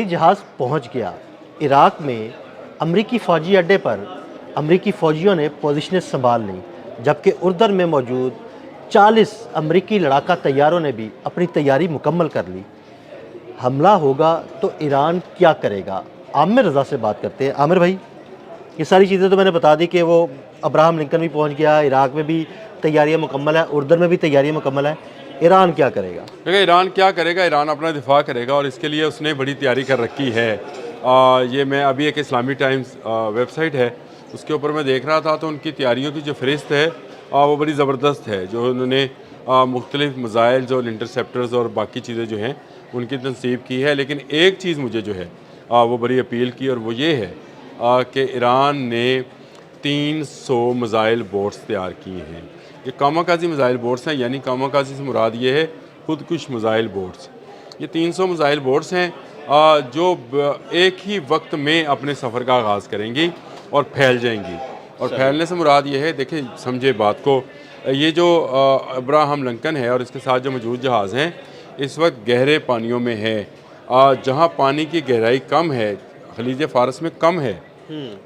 जहाज़ पहुंच गया। इराक में अमरीकी फ़ौजी अड्डे पर अमरीकी फ़ौजियों ने पोजीशनें संभाल लीं, जबकि उर्दन में मौजूद 40 अमरीकी लड़ाका तैयारों ने भी अपनी तैयारी मुकम्मल कर ली। हमला होगा तो ईरान क्या करेगा? आमिर रज़ा से बात करते हैं। आमिर भाई, ये सारी चीज़ें तो मैंने बता दी कि वो अब्राहम लिंकन भी पहुंच गया, इराक में भी तैयारियां मुकम्मल है, उर्दन में भी तैयारियां मुकम्मल है। ईरान क्या करेगा? देखिए ईरान क्या करेगा, ईरान अपना दिफा करेगा और इसके लिए उसने बड़ी तैयारी कर रखी है। ये मैं अभी एक इस्लामी टाइम्स वेबसाइट है, उसके ऊपर मैं देख रहा था तो उनकी तैयारियों की जो फ़हरिस्त है वो बड़ी ज़बरदस्त है। जो उन्होंने मुख्तलिफ़ मिज़ाइल और इंटरसेप्टर्स और बाकी चीज़ें जो हैं उनकी तनसीब की है। लेकिन एक चीज़ मुझे जो है वो बड़ी अपील की, और वो ये है कि ईरान ने 300 मिज़ाइल बोट्स तैयार किए हैं। ये कामाकाजी मिज़ाइल बोट्स हैं, यानी कामाकाजी से मुराद ये है खुदकुश मिज़ाइल बोट्स। ये 300 मिज़ाइल बोट्स हैं जो एक ही वक्त में अपने सफ़र का आगाज़ करेंगी और फैल जाएंगी। और फैलने से मुराद ये है, देखिए समझे बात को, ये जो अब्राहम लिंकन है और इसके साथ जो मौजूद जहाज़ हैं इस वक्त गहरे पानियों में है। जहाँ पानी की गहराई कम है, खलीज फ़ारस में कम है,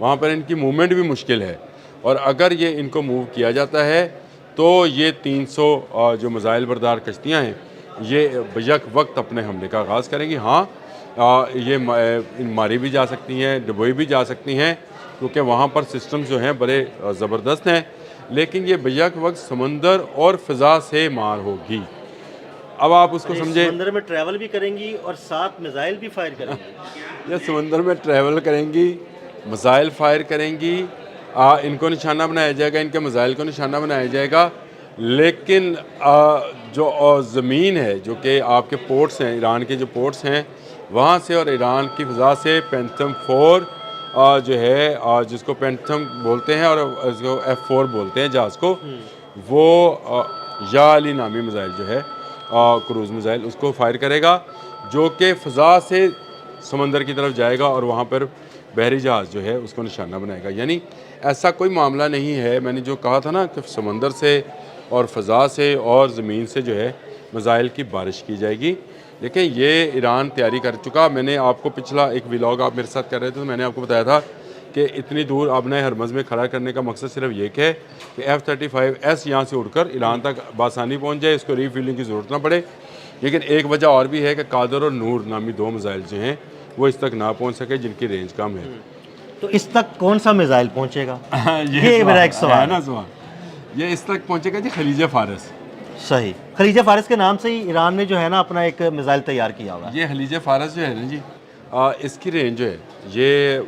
वहाँ पर इनकी मूवमेंट भी मुश्किल है। और अगर ये इनको मूव किया जाता है तो ये 300 जो मिज़ाइल बरदार कश्तियाँ हैं ये बेशक वक्त अपने हमले का आगाज़ करेंगी। हाँ, ये मारी भी जा सकती हैं, डुबोई भी जा सकती हैं, क्योंकि वहाँ पर सिस्टम जो हैं बड़े ज़बरदस्त हैं। लेकिन ये बेशक वक्त समंदर और फ़िज़ा से मार होगी। अब आप उसको समझे, समंदर में ट्रैवल भी करेंगी और साथ मिसाइल भी फायर करेंगी। ये समंदर में ट्रैवल करेंगी, मिसाइल फायर करेंगी, इनको निशाना बनाया जाएगा, इनके मिसाइल को निशाना बनाया जाएगा। लेकिन जो ज़मीन है, जो कि आपके पोर्ट्स हैं, ईरान के जो पोर्ट्स हैं वहाँ से और ईरान की फ़िज़ा से पैंथम 4 जो है जिसको पैंथम बोलते हैं और इसको F4 बोलते हैं जहाज़ को, वो या अली नामी मिसाइल जो है क्रूज़ मिसाइल उसको फायर करेगा, जो कि फ़िज़ा से समंदर की तरफ जाएगा और वहाँ पर बहरी जहाज़ जो है उसको निशाना बनाएगा। यानी ऐसा कोई मामला नहीं है, मैंने जो कहा था ना कि समंदर से और फ़िज़ा से और ज़मीन से जो है मिसाइल की बारिश की जाएगी। देखें ये ईरान तैयारी कर चुका। मैंने आपको पिछला एक व्लॉग आप मेरे साथ कर रहे थे तो मैंने आपको बताया था कि इतनी दूर आपने हरमज़ में खड़ा करने का मकसद सिर्फ ये है कि F-35S यहाँ से उड़कर ईरान तक बासानी पहुँच जाए, इसको रीफ्यूलिंग की ज़रूरत ना पड़े। लेकिन एक वजह और भी है कि कादर और नूर नामी 2 मिसाइल जो हैं वो इस तक ना पहुँच सके, जिनकी रेंज कम है। तो इस तक कौन सा मिसाइल पहुंचेगा? ये मेरा एक सवाल है ना सवाल। ये इस तक पहुँचेगा जी खलीज फ़ारस। सही, खलीज फ़ारस के नाम से ही ईरान ने जो है ना अपना एक मिसाइल तैयार किया हुआ है। ये खलीज फ़ारस जो है ना जी, इसकी रेंज जो है ये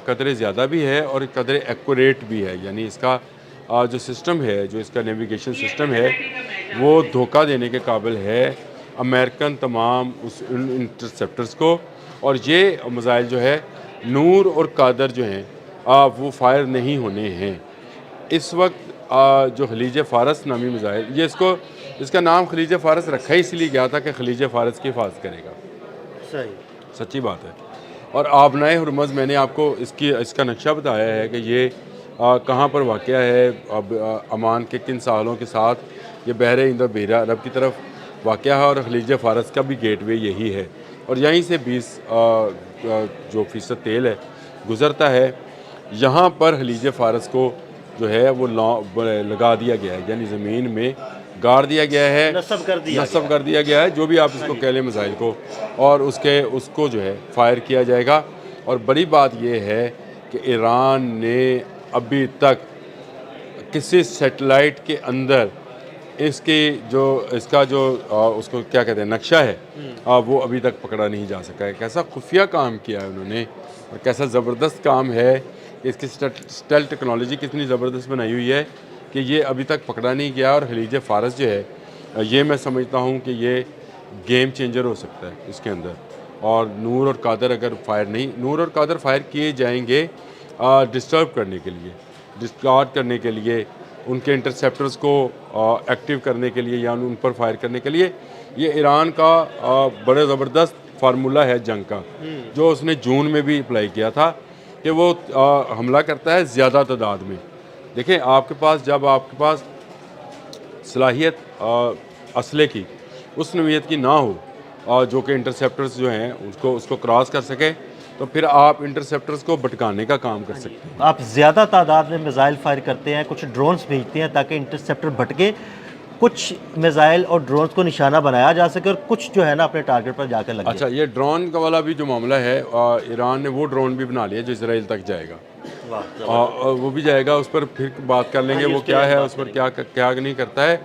कदरे ज़्यादा भी है और कदरे एक्यूरेट भी है। यानी इसका जो सिस्टम है, जो इसका नेविगेशन सिस्टम है, वो धोखा देने के काबिल है अमेरिकन तमाम उस इंटरसेप्टर्स को। और ये मिसाइल जो है नूर और कादर जो हैं वो फायर नहीं होने हैं। इस वक्त जो खलीज फ़ारस नामी मिसाइल, ये इसका नाम खलीज फ़ारस रखा ही इसलिए गया था कि खलीज फ़ारस की हिफाजत करेगा। सही, सच्ची बात है। और आबनाए हुरमज़ मैंने आपको इसका नक्शा बताया है कि ये कहाँ पर वाक़या है। अब अमान के किन सालों के साथ ये बहरे इंदो बेरा अरब की तरफ वाक़या है और खलीज फ़ारस का भी गेटवे यही है। और यहीं से 20 जो फ़ीसद तेल है गुज़रता है। यहाँ पर खलीज फ़ारस को जो है वो लगा दिया गया है, यानी ज़मीन में गाड़ दिया गया है, नस्ब कर दिया गया है, जो भी आप इसको कह लें मिसाइल को, और उसको जो है फायर किया जाएगा। और बड़ी बात यह है कि ईरान ने अभी तक किसी सैटेलाइट के अंदर इसका जो उसको क्या कहते हैं नक्शा है वो अभी तक पकड़ा नहीं जा सका है। कैसा खुफिया काम किया है उन्होंने और कैसा ज़बरदस्त काम है। इसकी स्टेल्थ टेक्नोलॉजी कितनी ज़बरदस्त बनाई हुई है कि ये अभी तक पकड़ा नहीं गया। और खलीज फ़ारस जो है ये मैं समझता हूँ कि ये गेम चेंजर हो सकता है इसके अंदर। और नूर और कादर अगर नूर और कादर फायर किए जाएंगे डिस्टर्ब करने के लिए, डिस्कार्ड करने के लिए, उनके इंटरसेप्टर्स को एक्टिव करने के लिए या उन पर फायर करने के लिए। ये ईरान का बड़े ज़बरदस्त फार्मूला है जंग का, जो उसने जून में भी अप्लाई किया था कि वो हमला करता है ज़्यादा तादाद में। देखें जब आपके पास सलाहियत असले की उस नौइयत की ना हो जो कि इंटरसेप्टर्स जो हैं उसको क्रॉस कर सकें, तो फिर आप इंटरसेप्टर्स को भटकाने का काम कर सकते हैं। आप ज़्यादा तादाद में मिज़ाइल फायर करते हैं, कुछ ड्रोन्स भेजते हैं ताकि इंटरसेप्टर भटके, कुछ मिज़ाइल और ड्रोन्स को निशाना बनाया जा सके और कुछ जो है ना अपने टारगेट पर जाकर लगे। अच्छा, ये ड्रोन का वाला भी जो मामला है, ईरान ने वो ड्रोन भी बना लिया जो इसराइल तक जाएगा। वो भी जाएगा, उस पर फिर बात कर लेंगे वो क्या है, उस पर क्या क्या नहीं करता है।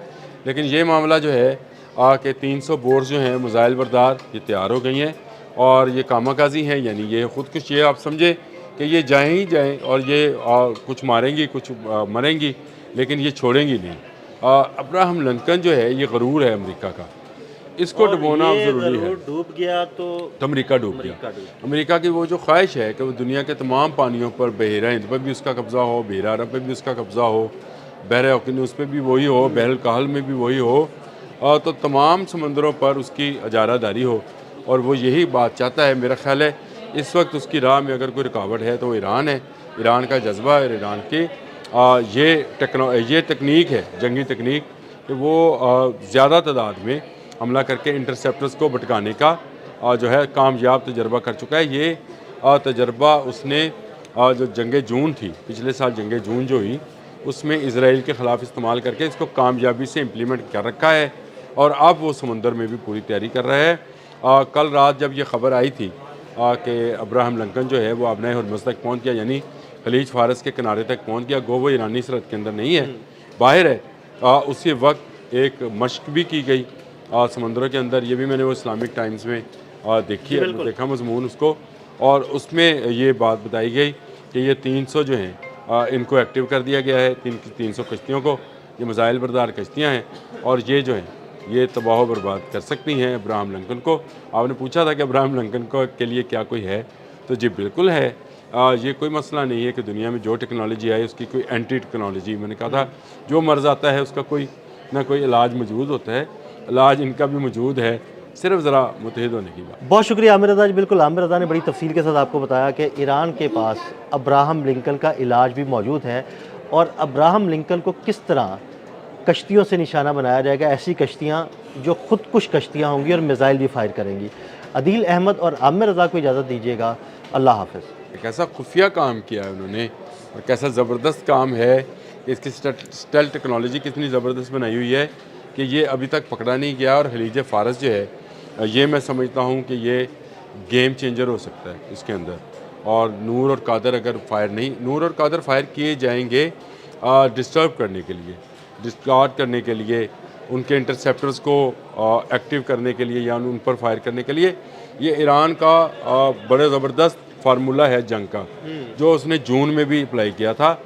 लेकिन ये मामला जो है कि 300 बोर्स जो हैं मिसाइल बरदार ये तैयार हो गई हैं और ये कामाकाजी हैं, यानी ये खुदकुश। ये आप समझे कि ये जाएँ ही जाएँ और ये कुछ मारेंगी, कुछ मरेंगी, लेकिन ये छोड़ेंगी नहीं। अब्राहम लिंकन जो है ये गरूर है अमेरिका का, इसको डुबोना अब ज़रूरी है। डूब गया तो अमेरिका डूब गया। अमेरिका की वो जो ख्वाहिश है कि वो दुनिया के तमाम पानियों पर, बहरा हिंद पर भी उसका कब्ज़ा हो, बहरा अरब पर भी उसका कब्ज़ा हो, बहर ओकियानूस पे भी वही हो, बहर काहल में भी वही हो, तो तमाम समंदरों पर उसकी इजारादारी हो, और वो यही बात चाहता है। मेरा ख्याल है इस वक्त उसकी राह में अगर कोई रुकावट है तो वो ईरान है, ईरान का जज्बा है, ईरान की ये तकनीक है, जंगी तकनीक, कि वो ज़्यादा तादाद में हमला करके इंटरसेप्टर्स को भटकाने का जो है कामयाब तजर्बा कर चुका है। ये तजर्बा उसने जो जंग जून थी, पिछले साल जंग जून जो हुई, उसमें इसराइल के ख़िलाफ़ इस्तेमाल करके इसको कामयाबी से इम्प्लीमेंट कर रखा है, और अब वो समंदर में भी पूरी तैयारी कर रहा है। कल रात जब ये ख़बर आई थी कि अब्राहम लिंकन जो है वो अपने हरमुज़ तक पहुँच गया, यानी खलीज फारस के किनारे तक पहुँच गया, गो वो ईरानी सरहद के अंदर नहीं है, बाहर है, उसी वक्त एक मशक भी की गई समंदरों के अंदर। ये भी मैंने वो इस्लामिक टाइम्स में देखा मजमून उसको, और उसमें ये बात बताई गई कि ये 300 जो हैं इनको एक्टिव कर दिया गया है, 300 कश्तियों को। ये मिसाइल बरदार कश्तियाँ हैं, और ये जो हैं ये तबाह बर्बाद कर सकती हैं अब्राहम लिंकन को। आपने पूछा था कि अब्राहम लिंकन को के लिए क्या कोई है, तो जी बिल्कुल है। ये कोई मसला नहीं है कि दुनिया में जो टेक्नोलॉजी आई उसकी कोई एंटी टेक्नोलॉजी, मैंने कहा था जो मर्ज़ आता है उसका कोई ना कोई इलाज मौजूद होता है, इलाज इनका भी मौजूद है, सिर्फ ज़रा मुतहिद होने की बात। बहुत शुक्रिया आमिर रज़ा जी। बिल्कुल, आमिर रज़ा ने बड़ी तफसील के साथ आपको बताया कि ईरान के पास अब्राहम लिंकन का इलाज भी मौजूद है, और अब्राहम लिंकन को किस तरह कश्तियों से निशाना बनाया जाएगा, ऐसी कश्तियाँ जो खुदकुश कश्तियाँ होंगी और मिसाइल भी फायर करेंगी। अदील अहमद और आमिर रज़ा को इजाज़त दीजिएगा। अल्लाह हाफ़िज़। कैसा खुफिया काम किया है उन्होंने, और कैसा ज़बरदस्त काम है। इसकी स्टेल्थ टेक्नोलॉजी कितनी ज़बरदस्त बनाई हुई है कि ये अभी तक पकड़ा नहीं गया। और खलीज फ़ारस जो है ये मैं समझता हूँ कि ये गेम चेंजर हो सकता है इसके अंदर। और नूर और कादर अगर फायर नहीं, नूर और कादर फायर किए जाएंगे डिस्टर्ब करने के लिए, डिस्कार्ड करने के लिए, उनके इंटरसेप्टर्स को एक्टिव करने के लिए या उन पर फायर करने के लिए। ये ईरान का बड़ा ज़बरदस्त फार्मूला है जंग का, जो उसने जून में भी अप्लाई किया था।